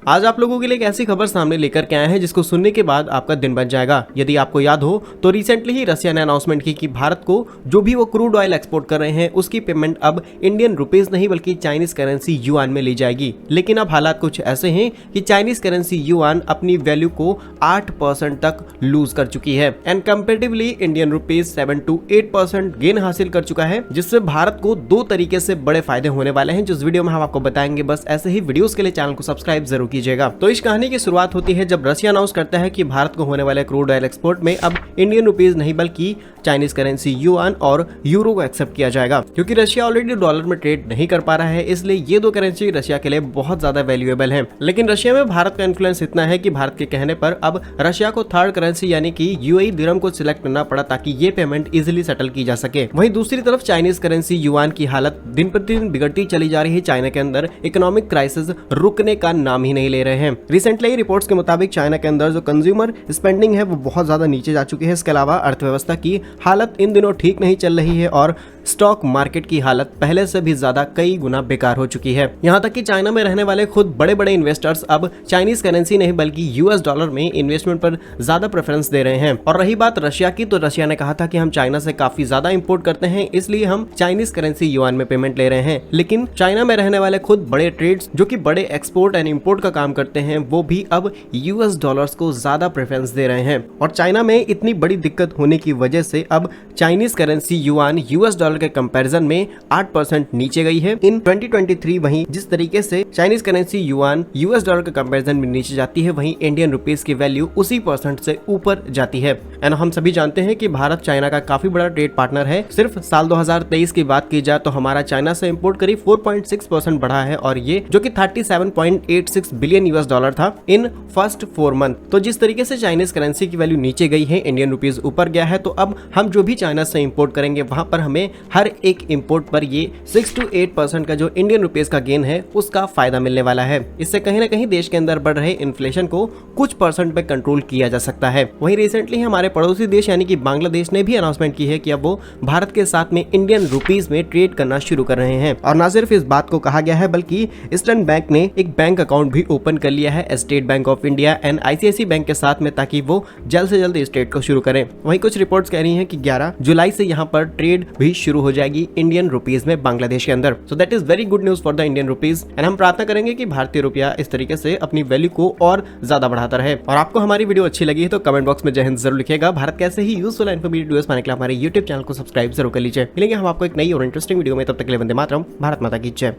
आज आप लोगों के लिए एक ऐसी खबर सामने लेकर के आए हैं जिसको सुनने के बाद आपका दिन बन जाएगा। यदि आपको याद हो तो रिसेंटली ही रशिया ने अनाउंसमेंट की कि भारत को जो भी वो क्रूड ऑयल एक्सपोर्ट कर रहे हैं उसकी पेमेंट अब इंडियन रुपीस नहीं बल्कि चाइनीज करेंसी युआन में ली जाएगी। लेकिन अब हालात कुछ ऐसे हैं कि चाइनीज करेंसी युआन अपनी वैल्यू को 8% तक लूज कर चुकी है and comparatively Indian rupees 7 to 8% gain हासिल कर चुका है, जिससे भारत को दो तरीके से बड़े फायदे होने वाले हैं जो इस वीडियो में हम आपको बताएंगे। बस ऐसे ही वीडियोस के लिए चैनल को सब्सक्राइब जरूर कीजिएगा। तो इस कहानी की शुरुआत होती है जब रशिया अनाउंस करता है कि भारत को होने वाले क्रूड ऑयल एक्सपोर्ट में अब इंडियन रुपीस नहीं बल्कि चाइनीज करेंसी युआन और यूरो को एक्सेप्ट किया जाएगा। क्योंकि रशिया ऑलरेडी डॉलर में ट्रेड नहीं कर पा रहा है, इसलिए ये दो करेंसी रशिया के लिए बहुत ज्यादा वैल्यूएबल है। लेकिन रशिया में भारत का इन्फ्लुएंस इतना है कि भारत के कहने पर अब रशिया को थर्ड करेंसी यानी कि यूएई दिरहम को सिलेक्ट करना पड़ा ताकि ये पेमेंट इजिली सेटल की जा सके। वहीं दूसरी तरफ चाइनीज करेंसी युआन की हालत दिन प्रतिदिन बिगड़ती चली जा रही है। चाइना के अंदर इकोनॉमिक क्राइसिस रुकने का नाम ही नहीं ले रहे हैं। रिसेंटली रिपोर्ट्स के मुताबिक चाइना के अंदर जो कंज्यूमर स्पेंडिंग है वो बहुत ज्यादा नीचे जा चुकी है। इसके अलावा अर्थव्यवस्था की हालत इन दिनों ठीक नहीं चल रही है और स्टॉक मार्केट की हालत पहले से भी ज्यादा कई गुना बेकार हो चुकी है। यहाँ तक कि चाइना में रहने वाले खुद बड़े बड़े इन्वेस्टर्स अब चाइनीज करेंसी नहीं बल्कि यूएस डॉलर में इन्वेस्टमेंट पर ज्यादा प्रेफरेंस दे रहे हैं। और रही बात रशिया की, तो रशिया ने कहा था कि हम चाइना से काफी ज्यादा इंपोर्ट करते हैं, इसलिए हम चाइनीज करेंसी युआन में पेमेंट ले रहे हैं। लेकिन चाइना में रहने वाले खुद बड़े ट्रेड्स जो कि बड़े एक्सपोर्ट एंड इंपोर्ट का काम करते हैं वो भी अब यूएस डॉलर्स को ज्यादा प्रेफरेंस दे रहे हैं। और चाइना में इतनी बड़ी दिक्कत होने की वजह से अब Chinese currency yuan US dollar के कंपैरिजन में 8% नीचे गई है इन 2023। वहीं जिस तरीके से Chinese currency yuan US dollar के कंपैरिजन में नीचे जाती है, वहीं इंडियन रुपीस की वैल्यू उसी परसेंट से ऊपर जाती है। एंड हम सभी जानते हैं कि भारत चाइना का काफी बड़ा ट्रेड पार्टनर है। सिर्फ साल 2023 की बात की जाए तो हमारा चाइना से इंपोर्ट करीब 4.6% बढ़ा है और ये जो कि 37.86 बिलियन यूएस डॉलर था इन फर्स्ट 4 मंथ। तो जिस तरीके से चाइनीज करेंसी की वैल्यू नीचे गई है, इंडियन रुपीस ऊपर गया है, तो अब हम जो भी चाइना से इंपोर्ट करेंगे वहां पर हमें हर एक इंपोर्ट पर ये 6 to 8% का जो इंडियन रुपीस का गेन है उसका फायदा मिलने वाला है। इससे कहीं ना कहीं देश के अंदर बढ़ रहे इन्फ्लेशन को कुछ परसेंट पे कंट्रोल किया जा सकता है। वहीं रिसेंटली हमारे पड़ोसी देश यानी कि बांग्लादेश ने भी अनाउंसमेंट की है कि अब वो भारत के साथ में इंडियन रुपीस में ट्रेड करना शुरू कर रहे हैं। और न सिर्फ इस बात को कहा गया है बल्कि ईस्टर्न बैंक ने एक बैंक अकाउंट भी ओपन कर लिया है State Bank of India and ICICI bank के साथ में, ताकि वो जल्द से जल्द इस ट्रेड को शुरू करें। वहीं कुछ रिपोर्ट्स कह रही हैं कि 11 जुलाई से यहाँ पर ट्रेड भी शुरू हो जाएगी इंडियन रुपीस में बांग्लादेश के अंदर। So that is very good news for the Indian rupees and हम प्रार्थना करेंगे कि भारतीय रुपया इस तरीके से अपनी वैल्यू को और ज्यादा बढ़ाता रहे। और आपको हमारी वीडियो अच्छी लगी है तो कमेंट बॉक्स में जय हिंद जरूर लिखिएगा। भारत कैसे ही यूजफुल इन्फॉर्मेटिव वीडियोस पाने के लिए हमारे यूट्यूब चैनल को सब्सक्राइब जरूर कर लीजिए। मिलेंगे हम आपको एक नई और इंटरेस्टिंग वीडियो में, तब तक के लिए वंदे मातरम। भारत माता की जय।